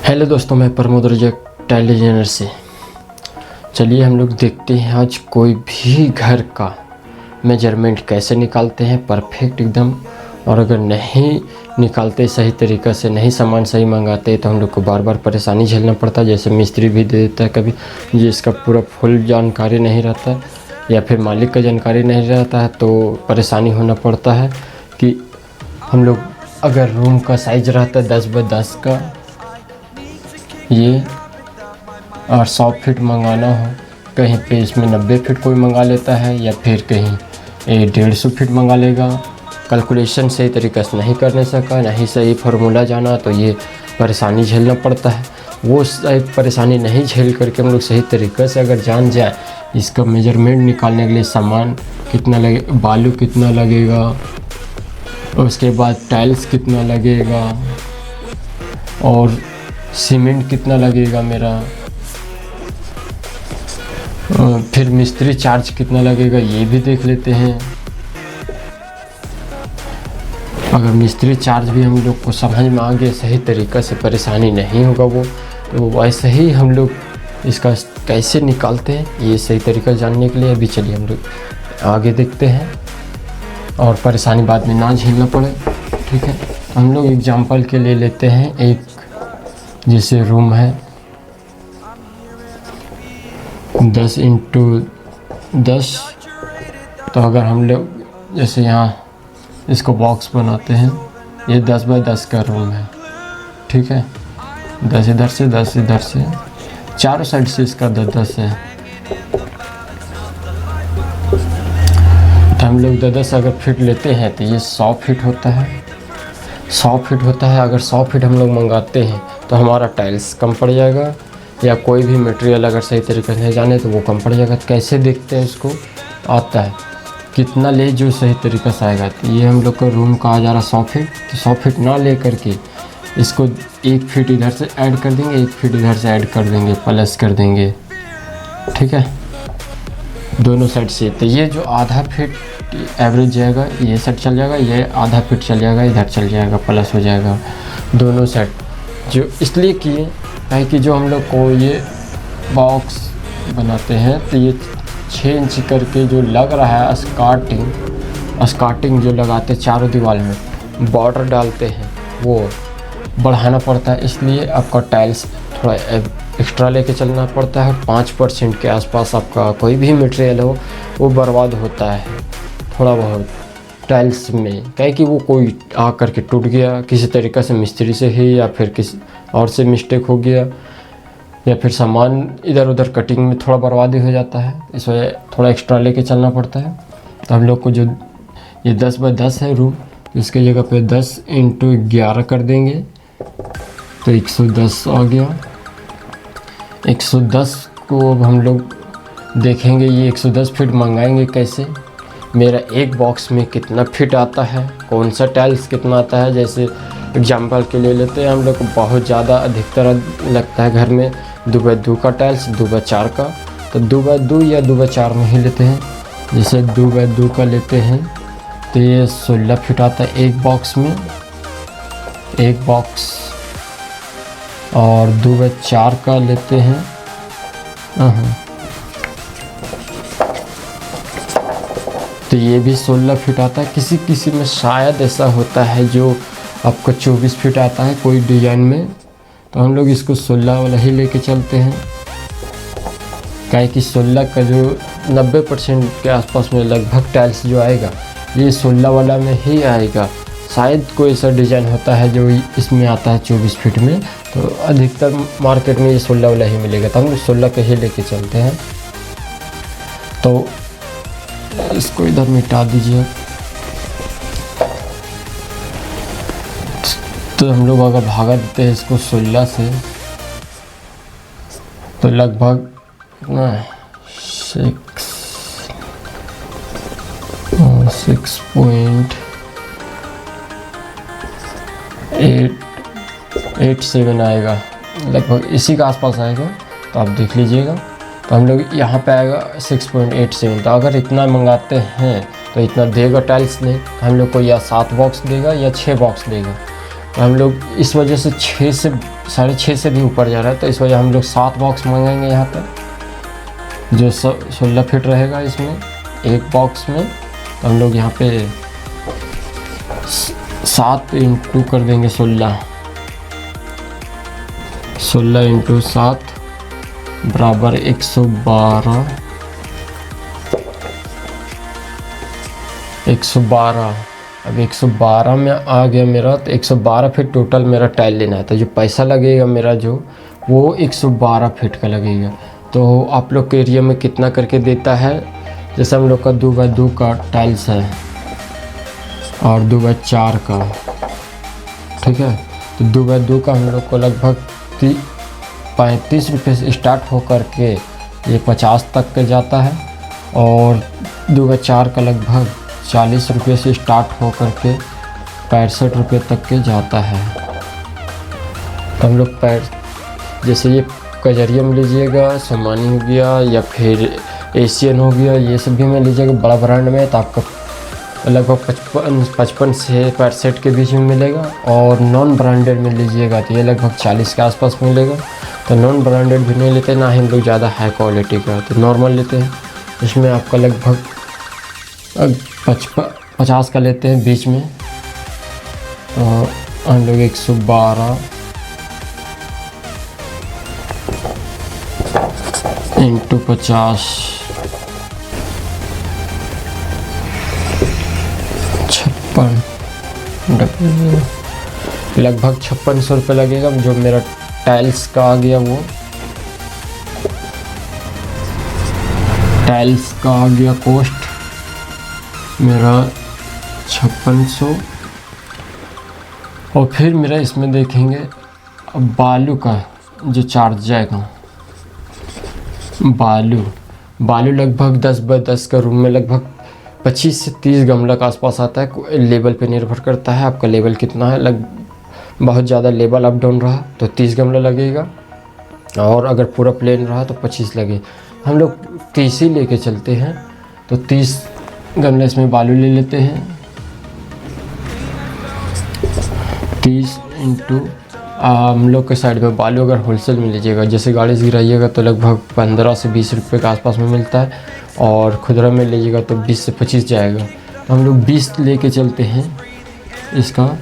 Hello दोस्तों, मैं Pramod Rajak tile designer से। चलिए हम लोग देखते हैं आज कोई भी घर का मेजरमेंट कैसे निकालते हैं परफेक्ट एकदम। और अगर नहीं निकालते सही तरीक़ा से, नहीं सामान सही मंगाते तो हम लोग को बार बार परेशानी झेलना पड़ता है। जैसे मिस्त्री भी दे देता है कभी जिसका पूरा फुल जानकारी नहीं रहता है या फिर मालिक का जानकारी नहीं रहता है, तो परेशानी होना पड़ता है कि हम लोग अगर रूम का साइज़ रहता है 10 बाय 10 का ये और 100 फीट मंगाना हो, कहीं पे इसमें 90 फीट कोई मंगा लेता है या फिर कहीं 150 फीट मंगा लेगा। कैलकुलेशन सही तरीक़े से नहीं करने सका, नहीं सही फार्मूला जाना, तो ये परेशानी झेलना पड़ता है। वो सही परेशानी नहीं झेल करके हम लोग सही तरीक़े से अगर जान जाए इसका मेजरमेंट निकालने के लिए सामान कितना लगे, बालू कितना लगेगा, उसके बाद टाइल्स कितना लगेगा और सीमेंट कितना लगेगा मेरा, फिर मिस्त्री चार्ज कितना लगेगा ये भी देख लेते हैं। अगर मिस्त्री चार्ज भी हम लोग को समझ में आ गया सही तरीक़ा से, परेशानी नहीं होगा वो, तो वैसे ही हम लोग इसका कैसे निकालते हैं ये सही तरीक़ा जानने के लिए अभी चलिए हम लोग आगे देखते हैं और परेशानी बाद में ना झेलना पड़े। ठीक है, हम लोग एग्जांपल के लिए लेते हैं एक जैसे रूम है 10 इंटू 10, तो अगर हम लोग जैसे यहाँ इसको बॉक्स बनाते हैं, ये 10 बाय 10 का रूम है। ठीक है, 10 इधर से 10 इधर से, चारों साइड से इसका 10-10 है, तो हम लोग 10-10 अगर फीट लेते हैं तो ये 100 फीट होता है। 100 फीट होता है। अगर 100 फीट हम लोग मंगाते हैं तो हमारा टाइल्स कम पड़ जाएगा या कोई भी मटेरियल अगर सही तरीके से नहीं जाने तो वो कम पड़ जाएगा। तो कैसे देखते हैं उसको, आता है कितना ले जो सही तरीक़े से आएगा। तो ये हम लोग का रूम का आ जा रहा 100 फीट, तो 100 फीट ना ले करके इसको 1 फीट इधर से ऐड कर देंगे, 1 फीट इधर से ऐड कर देंगे, प्लस कर देंगे। ठीक है, दोनों साइड से। तो ये जो आधा फीट एवरेज जाएगा ये साइड चल जाएगा, ये आधा फीट चल जाएगा इधर चल जाएगा, प्लस हो जाएगा दोनों साइड। जो इसलिए किए है कि जो हम लोग को ये बॉक्स बनाते हैं तो ये 6 इंच करके जो लग रहा है स्कार्टिंग जो लगाते हैं चारों दीवार में बॉर्डर डालते हैं वो बढ़ाना पड़ता है। इसलिए आपका टाइल्स थोड़ा एक्स्ट्रा लेके चलना पड़ता है। 5% के आसपास आपका कोई भी मटेरियल हो वो बर्बाद होता है थोड़ा बहुत टाइल्स में, क्या कि वो कोई आ करके टूट गया किसी तरीक़े से, मिस्त्री से ही या फिर किसी और से मिस्टेक हो गया या फिर सामान इधर उधर कटिंग में थोड़ा बर्बादी हो जाता है, इस वजह थोड़ा एक्स्ट्रा लेके चलना पड़ता है। तो हम लोग को जो ये 10 बाय 10 है रूम, इसके जगह पे 10 इंटू 11 कर देंगे तो 110 आ गया। 110 को अब हम लोग देखेंगे ये 110 फीट मंगाएंगे कैसे, मेरा एक बॉक्स में कितना फिट आता है, कौन सा टाइल्स कितना आता है। जैसे एग्जांपल के लिए लेते हैं हम लोग को बहुत ज़्यादा अधिकतर लगता है घर में 2 बाय 2 का टाइल्स, 2 बाय 4 का, तो 2 बाय 2 या 2 बाय 4 में ही लेते हैं। जैसे 2 बाय 2 का लेते हैं तो ये 16 फीट आता है एक बॉक्स में, एक बॉक्स। और 2 बाय 4 का लेते हैं, तो ये भी 16 फीट आता है। किसी किसी में शायद ऐसा होता है जो आपको 24 फीट आता है कोई डिज़ाइन में, तो हम लोग इसको 16 वाला ही लेके चलते हैं। क्या कि 16 का जो 90% के आसपास में लगभग टाइल्स जो आएगा ये 16 वाला में ही आएगा। शायद कोई ऐसा डिज़ाइन होता है जो इसमें आता है 24 फीट में, तो अधिकतर मार्केट में ये 16 वाला ही मिलेगा, तो हम लोग 16 का ही लेके चलते हैं। तो इसको इधर मिटा दीजिए। तो हम लोग अगर भागा देते हैं इसको 16 से तो लगभग 6.87 आएगा, लगभग इसी का आसपास आएगा, तो आप देख लीजिएगा। तो हम लोग यहाँ पे आएगा 6.87। तो अगर इतना मंगाते हैं तो इतना देगा टाइल्स नहीं, हम लोग को या 7 बॉक्स देगा या 6 बॉक्स देगा। तो हम लोग इस वजह से 6 से 6.5 से भी ऊपर जा रहा है, तो इस वजह हम लोग 7 बॉक्स मंगाएंगे यहाँ पर, जो 16 फीट रहेगा इसमें एक बॉक्स में। तो हम लोग यहाँ पे 7 इंटू कर देंगे 16 इंटू 7 बराबर 112। अब 112 में आ गया मेरा, तो 112 फीट टोटल मेरा टाइल लेना है। तो जो पैसा लगेगा मेरा जो, वो 112 फीट का लगेगा। तो आप लोग के एरिया में कितना करके देता है? जैसे हम लोग का 2x2 का टाइल्स है और 2x4 का, ठीक है। तो 2x2 का हम लोग को लगभग 35 रुपये से स्टार्ट हो कर के ये 50 तक के जाता है, और 2x4 का लगभग 40 रुपये से स्टार्ट हो कर के 65 रुपये तक के जाता है। तो हम लोग जैसे ये कजरिया में लीजिएगा, सोमानी हो गया या फिर एशियन हो गया, ये सब भी में लीजिएगा बड़ा ब्रांड में, तो आपका लगभग 55 से 65 के बीच में मिलेगा। और नॉन ब्रांडेड में लीजिएगा तो ये लगभग 40 के आसपास मिलेगा। तो नॉन ब्रांडेड भी नहीं लेते ना, हम लोग ज़्यादा हाई क्वालिटी का, तो नॉर्मल लेते हैं। इसमें आपका लगभग 50 का लेते हैं बीच में। तो हम लोग 112 इंटू 50 लगभग 5600 रुपये लगेगा। जो मेरा टाइल्स का आ गया, वो टाइल्स का आ गया कॉस्ट मेरा 5600। और फिर मेरा इसमें देखेंगे अब बालू का जो चार्ज जाएगा, बालू लगभग 10 बाय 10 का रूम में लगभग 25 से 30 गमला का आसपास आता है। लेवल पे निर्भर करता है आपका लेवल कितना है। बहुत ज़्यादा लेवल अप डाउन रहा तो 30 गमला लगेगा, और अगर पूरा प्लेन रहा तो 25 लगे। हम लोग 30 ही लेके चलते हैं, तो 30 गमले इसमें बालू ले लेते हैं। 30 इंटू हम लोग के साइड में बालू अगर होलसेल में लीजिएगा, जैसे गाड़ी से गिराइएगा तो लगभग 15 से 20 रुपये के आसपास में मिलता है, और खुदरा में लीजिएगा तो 20 से 25 जाएगा। तो हम लोग 20 लेके चलते हैं। इसका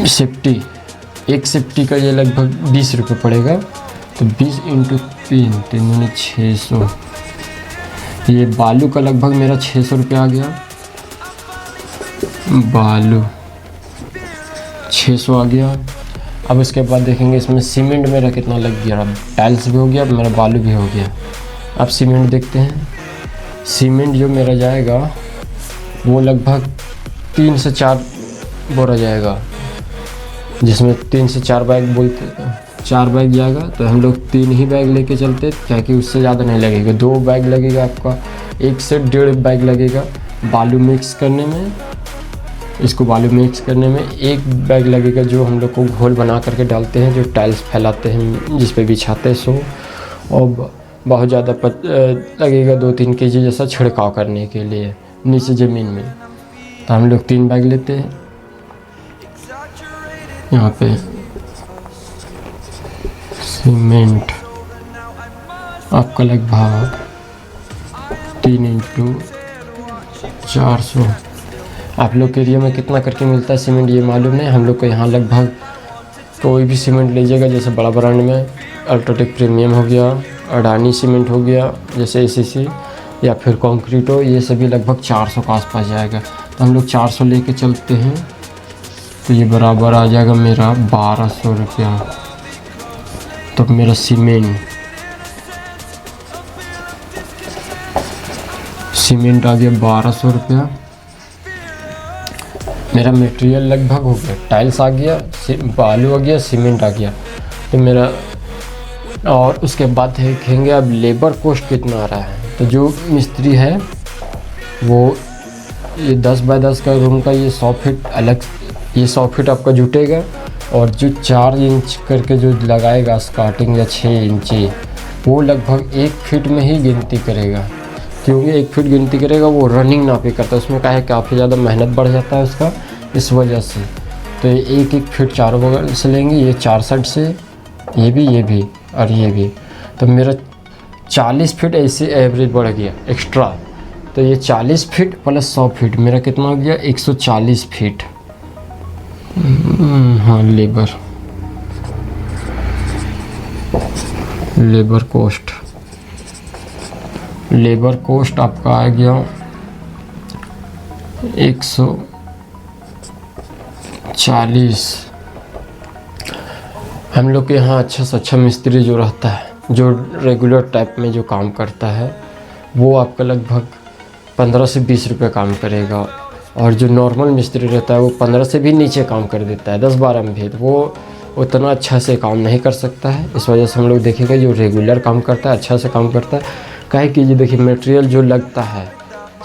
सेफ्टी, एक सेफ्टी का ये लगभग 20 रुपये पड़ेगा। तो 20 इंटू 3 600। ये बालू का लगभग मेरा 600 रुपये आ गया। बालू 600 आ गया। अब इसके बाद देखेंगे इसमें सीमेंट मेरा कितना लग गया। अब टाइल्स भी हो गया, अब मेरा बालू भी हो गया। अब सीमेंट देखते हैं। सीमेंट जो मेरा जाएगा वो लगभग 3 से 4 बोरा जाएगा, जिसमें 3 से 4 बैग बोलते, 4 बैग जाएगा। तो हम लोग 3 ही बैग लेके चलते, क्या कि उससे ज़्यादा नहीं लगेगा। 2 बैग लगेगा आपका, 1 से 1.5 बैग लगेगा बालू मिक्स करने में। इसको बालू मिक्स करने में 1 बैग लगेगा, जो हम लोग को घोल बना करके डालते हैं, जो टाइल्स फैलाते हैं जिस पे बिछाते हैं। सो और बहुत ज़्यादा लगेगा 2-3 kg जैसा छिड़काव करने के लिए नीचे ज़मीन में। तो हम लोग 3 बैग लेते हैं। यहाँ पे सीमेंट आपका लगभग 3 इंटू 400। आप लोग के एरिया में कितना करके मिलता है सीमेंट ये मालूम नहीं। हम लोग को यहाँ लगभग कोई भी सीमेंट लीजिएगा, जैसे बड़ा ब्रांड में अल्ट्राटेक प्रीमियम हो गया, अडानी सीमेंट हो गया, जैसे ACC या फिर कॉन्क्रीटो, ये सभी लगभग 400 के आसपास जाएगा। तो हम लोग 400 लेके चलते हैं। तो ये बराबर आ जाएगा मेरा 1200 रुपया। तो मेरा सीमेंट आ गया 1200 रुपया। मेरा मटेरियल लगभग हो गया, टाइल्स आ गया, बालू आ गया, सीमेंट आ गया। तो मेरा, और उसके बाद देखेंगे अब लेबर कॉस्ट कितना आ रहा है। तो जो मिस्त्री है वो ये 10 बाय 10 का रूम का ये 100 फीट अलग, ये 100 फीट आपका जुटेगा। और जो 4 इंच करके जो लगाएगा स्टार्टिंग या 6 इंची, वो लगभग 1 फीट में ही गिनती करेगा, क्योंकि 1 फीट गिनती करेगा वो रनिंग नापी करता है। उसमें क्या है, काफ़ी ज़्यादा मेहनत बढ़ जाता है उसका। इस वजह से। तो ये एक एक फीट चारों बगल से लेंगे, ये 4 साइड से, ये भी और ये भी। तो मेरा 40 फीट ऐसे एवरेज बढ़ गया एक्स्ट्रा। तो ये 40 फीट प्लस 100 फीट मेरा कितना हो गया, 140 फीट। हाँ, लेबर कॉस्ट आपका आ गया 140। हम लोग के यहाँ अच्छा से अच्छा मिस्त्री जो रहता है, जो रेगुलर टाइप में जो काम करता है, वो आपका लगभग 15 से 20 रुपये काम करेगा। और जो नॉर्मल मिस्त्री रहता है वो 15 से भी नीचे काम कर देता है, 10-12 में भी। तो वो उतना अच्छा से काम नहीं कर सकता है। इस वजह से हम लोग देखेंगे जो रेगुलर काम करता है, अच्छा से काम करता है। काहे कि ये देखिए मटेरियल जो लगता है,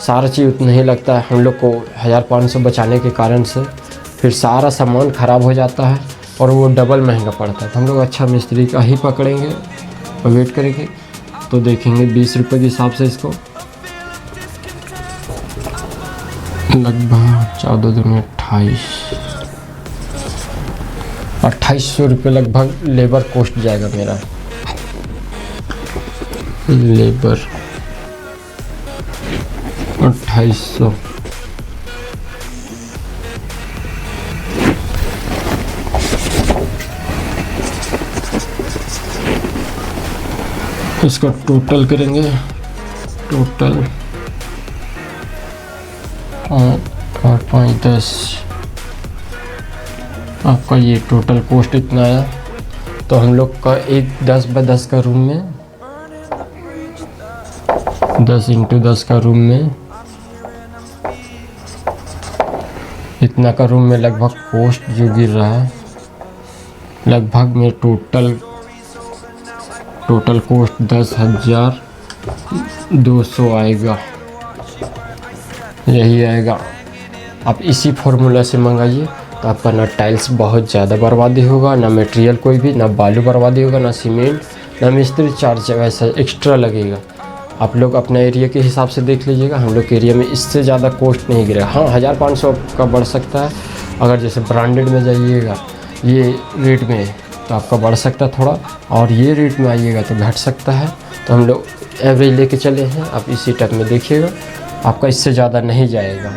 सारा चीज़ उतना ही लगता है। हम लोग को 1500 बचाने के कारण से फिर सारा सामान ख़राब हो जाता है और वो डबल महंगा पड़ता है। तो हम लोग अच्छा मिस्त्री का ही पकड़ेंगे और वेट करेंगे। तो देखेंगे 20 रुपये के हिसाब से इसको लगभग 14 दूनी 2800 रुपये लगभग लेबर कॉस्ट जाएगा मेरा। लेबर 2800। इसका टोटल करेंगे, टोटल 5-10 आपका ये टोटल कॉस्ट इतना आया। तो हम लोग का एक 10 बाय 10 का रूम में, 10 × 10 का रूम में इतना का रूम में लगभग कॉस्ट जो गिर रहा है, लगभग में टोटल कॉस्ट 10,200 आएगा, यही आएगा। आप इसी फॉर्मूला से मंगाइए तो आपका ना टाइल्स बहुत ज़्यादा बर्बादी होगा, ना मटेरियल कोई भी, ना बालू बर्बादी होगा, ना सीमेंट, ना मिस्त्री चार्ज वैसा एक्स्ट्रा लगेगा। आप लोग अपना एरिया के हिसाब से देख लीजिएगा। हम लोग के एरिया में इससे ज़्यादा कॉस्ट नहीं गिरेगा। हाँ, 1500 का बढ़ सकता है। अगर जैसे ब्रांडेड में जाइएगा ये रेट में तो आपका बढ़ सकता है थोड़ा, और ये रेट में आइएगा तो घट सकता है। तो हम लोग एवरेज लेके चले हैं, आप इसी टाइप में देखिएगा, आपका इससे ज़्यादा नहीं जाएगा।